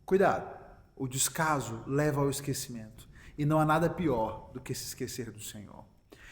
Cuidado, o descaso leva ao esquecimento. E não há nada pior do que se esquecer do Senhor.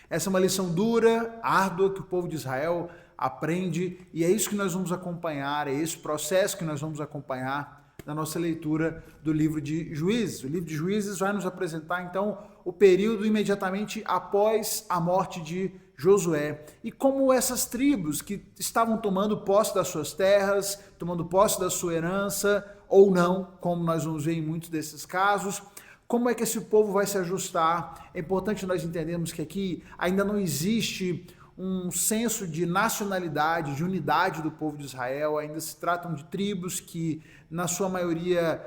Essa é uma lição dura, árdua, que o povo de Israel aprende, e é isso que nós vamos acompanhar, é esse processo que nós vamos acompanhar na nossa leitura do livro de Juízes. O livro de Juízes vai nos apresentar, então, o período imediatamente após a morte de Josué, e como essas tribos que estavam tomando posse das suas terras, tomando posse da sua herança, ou não, como nós vamos ver em muitos desses casos, como é que esse povo vai se ajustar? É importante nós entendermos que aqui ainda não existe um senso de nacionalidade, de unidade do povo de Israel, ainda se tratam de tribos que, na sua maioria,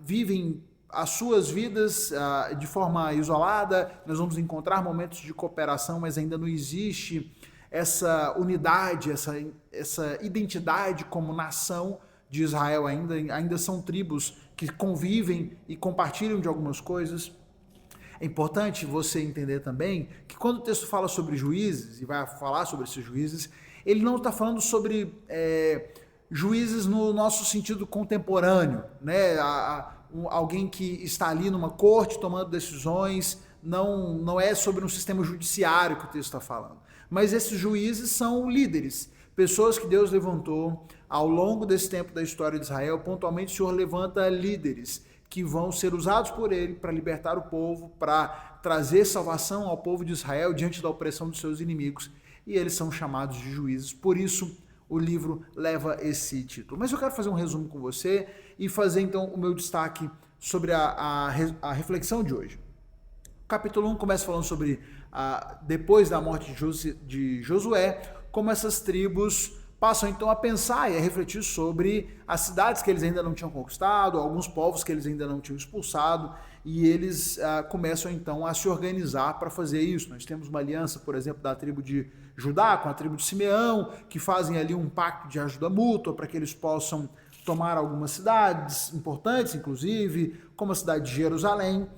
vivem as suas vidas de forma isolada. Nós vamos encontrar momentos de cooperação, mas ainda não existe essa unidade, essa identidade como nação de Israel. Ainda são tribos que convivem e compartilham de algumas coisas. É importante você entender também que quando o texto fala sobre juízes, e vai falar sobre esses juízes, ele não está falando sobre juízes no nosso sentido contemporâneo, né? Alguém que está ali numa corte tomando decisões, não é sobre um sistema judiciário que o texto está falando. Mas esses juízes são líderes, pessoas que Deus levantou ao longo desse tempo da história de Israel. Pontualmente o Senhor levanta líderes que vão ser usados por ele para libertar o povo, para trazer salvação ao povo de Israel diante da opressão dos seus inimigos, e eles são chamados de juízes. Por isso o livro leva esse título. Mas eu quero fazer um resumo com você e fazer então o meu destaque sobre a reflexão de hoje. O capítulo 1 começa falando sobre, depois da morte de Josué, como essas tribos passam então a pensar e a refletir sobre as cidades que eles ainda não tinham conquistado, alguns povos que eles ainda não tinham expulsado, e eles começam então a se organizar para fazer isso. Nós temos uma aliança, por exemplo, da tribo de Judá com a tribo de Simeão, que fazem ali um pacto de ajuda mútua para que eles possam tomar algumas cidades importantes, inclusive, como a cidade de Jerusalém,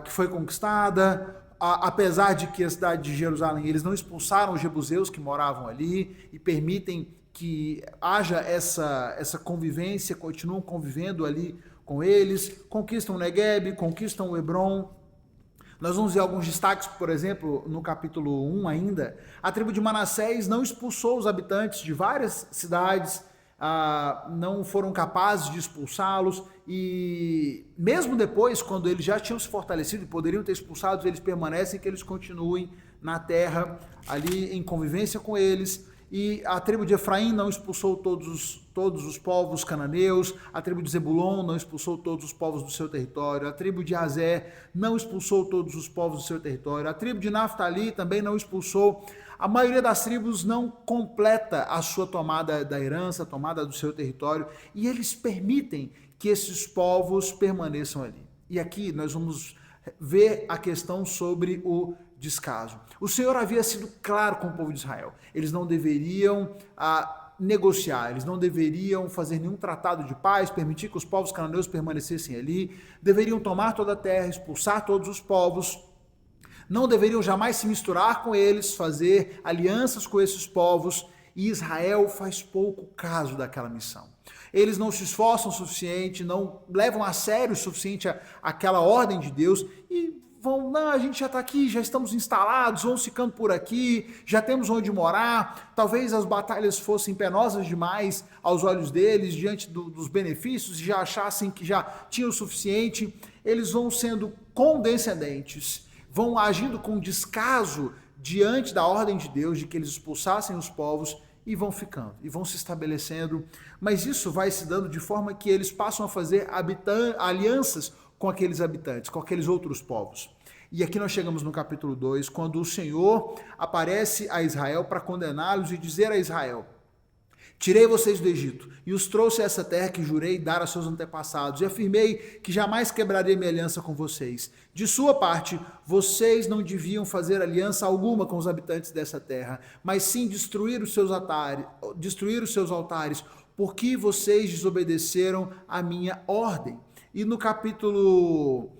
que foi conquistada. Apesar de que a cidade de Jerusalém, eles não expulsaram os jebuseus que moravam ali e permitem que haja essa convivência, continuam convivendo ali com eles, conquistam o Negueb, conquistam o Hebron. Nós vamos ver alguns destaques, por exemplo, no capítulo 1 ainda, a tribo de Manassés não expulsou os habitantes de várias cidades, não foram capazes de expulsá-los, e mesmo depois, quando eles já tinham se fortalecido e poderiam ter expulsados, eles permanecem, que eles continuem na terra, ali em convivência com eles. E a tribo de Efraim não expulsou todos os povos cananeus, a tribo de Zebulon não expulsou todos os povos do seu território, a tribo de Aser não expulsou todos os povos do seu território, a tribo de Naftali também não expulsou. A maioria das tribos não completa a sua tomada da herança, a tomada do seu território, e eles permitem que esses povos permaneçam ali. E aqui nós vamos ver a questão sobre o descaso. O Senhor havia sido claro com o povo de Israel. Eles não deveriam negociar, eles não deveriam fazer nenhum tratado de paz, permitir que os povos cananeus permanecessem ali, deveriam tomar toda a terra, expulsar todos os povos, não deveriam jamais se misturar com eles, fazer alianças com esses povos, e Israel faz pouco caso daquela missão. Eles não se esforçam o suficiente, não levam a sério o suficiente aquela ordem de Deus, e não, a gente já está aqui, já estamos instalados, vamos ficando por aqui, já temos onde morar. Talvez as batalhas fossem penosas demais aos olhos deles, diante dos benefícios, e já achassem que já tinham o suficiente. Eles vão sendo condescendentes, vão agindo com descaso diante da ordem de Deus, de que eles expulsassem os povos, e vão ficando, e vão se estabelecendo. Mas isso vai se dando de forma que eles passam a fazer alianças com aqueles habitantes, com aqueles outros povos. E aqui nós chegamos no capítulo 2, quando o Senhor aparece a Israel para condená-los e dizer a Israel: tirei vocês do Egito e os trouxe a essa terra que jurei dar a seus antepassados, e afirmei que jamais quebrarei minha aliança com vocês. De sua parte, vocês não deviam fazer aliança alguma com os habitantes dessa terra, mas sim destruir os seus altares, porque vocês desobedeceram a minha ordem. E no capítulo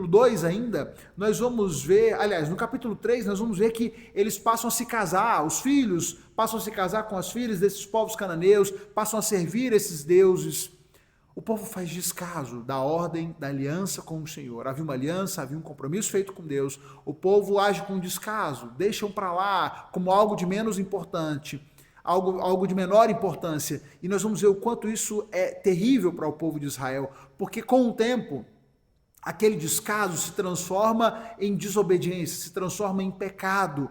2 ainda, nós vamos ver, aliás, no capítulo 3, nós vamos ver que eles passam a se casar, os filhos passam a se casar com as filhas desses povos cananeus, passam a servir esses deuses. O povo faz descaso da ordem, da aliança com o Senhor. Havia uma aliança, havia um compromisso feito com Deus. O povo age com descaso, deixam para lá como algo de menos importante, algo de menor importância. E nós vamos ver o quanto isso é terrível para o povo de Israel, porque com o tempo, aquele descaso se transforma em desobediência, se transforma em pecado.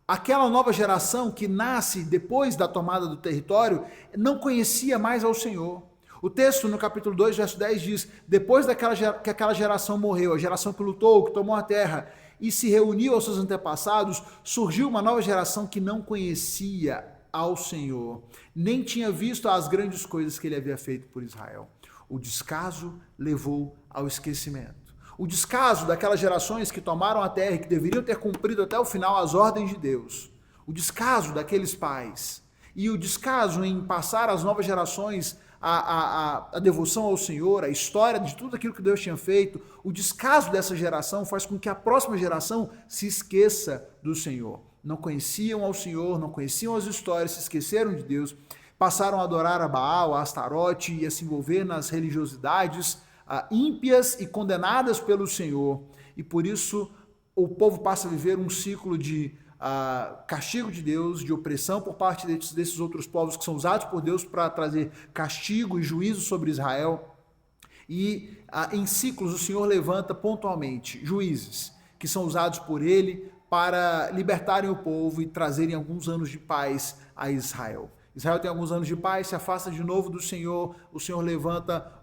Aquela nova geração que nasce depois da tomada do território não conhecia mais ao Senhor. O texto no capítulo 2, verso 10 diz: depois que aquela geração morreu, a geração que lutou, que tomou a terra e se reuniu aos seus antepassados, surgiu uma nova geração que não conhecia ao Senhor, nem tinha visto as grandes coisas que ele havia feito por Israel. O descaso levou ao esquecimento. O descaso daquelas gerações que tomaram a terra e que deveriam ter cumprido até o final as ordens de Deus. O descaso daqueles pais. E o descaso em passar às novas gerações a devoção ao Senhor, a história de tudo aquilo que Deus tinha feito, o descaso dessa geração faz com que a próxima geração se esqueça do Senhor. Não conheciam ao Senhor, não conheciam as histórias, se esqueceram de Deus, passaram a adorar a Baal, a Astarote e a se envolver nas religiosidades ímpias e condenadas pelo Senhor. E por isso o povo passa a viver um ciclo de castigo de Deus, de opressão por parte desses outros povos que são usados por Deus para trazer castigo e juízo sobre Israel. E em ciclos o Senhor levanta pontualmente juízes que são usados por ele para libertarem o povo e trazerem alguns anos de paz a Israel. Israel tem alguns anos de paz, se afasta de novo do Senhor, o Senhor levanta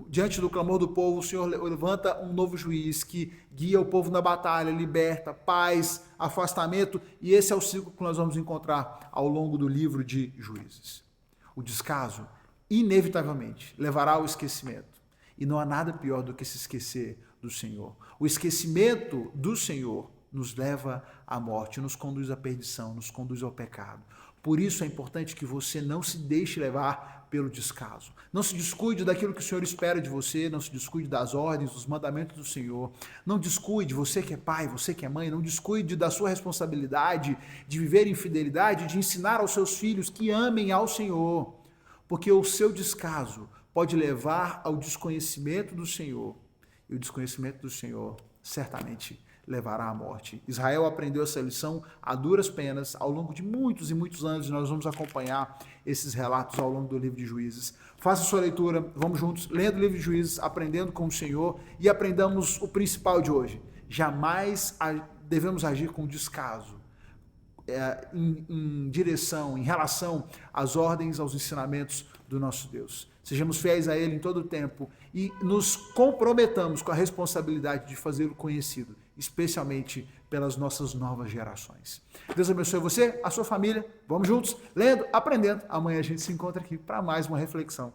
diante do clamor do povo, o Senhor levanta um novo juiz que guia o povo na batalha, liberta, paz, afastamento, e esse é o ciclo que nós vamos encontrar ao longo do livro de Juízes. O descaso, inevitavelmente, levará ao esquecimento, e não há nada pior do que se esquecer do Senhor. O esquecimento do Senhor nos leva à morte, nos conduz à perdição, nos conduz ao pecado. Por isso é importante que você não se deixe levar pelo descaso. Não se descuide daquilo que o Senhor espera de você, não se descuide das ordens, dos mandamentos do Senhor. Não descuide, você que é pai, você que é mãe, não descuide da sua responsabilidade de viver em fidelidade, de ensinar aos seus filhos que amem ao Senhor. Porque o seu descaso pode levar ao desconhecimento do Senhor. E o desconhecimento do Senhor certamente levará à morte. Israel aprendeu essa lição a duras penas ao longo de muitos e muitos anos, e nós vamos acompanhar esses relatos ao longo do livro de Juízes. Faça sua leitura, vamos juntos, lendo o livro de Juízes, aprendendo com o Senhor, e aprendamos o principal de hoje. Jamais devemos agir com descaso em relação às ordens, aos ensinamentos do nosso Deus. Sejamos fiéis a Ele em todo o tempo e nos comprometamos com a responsabilidade de fazê-lo conhecido, especialmente pelas nossas novas gerações. Deus abençoe você, a sua família. Vamos juntos, lendo, aprendendo. Amanhã a gente se encontra aqui para mais uma reflexão.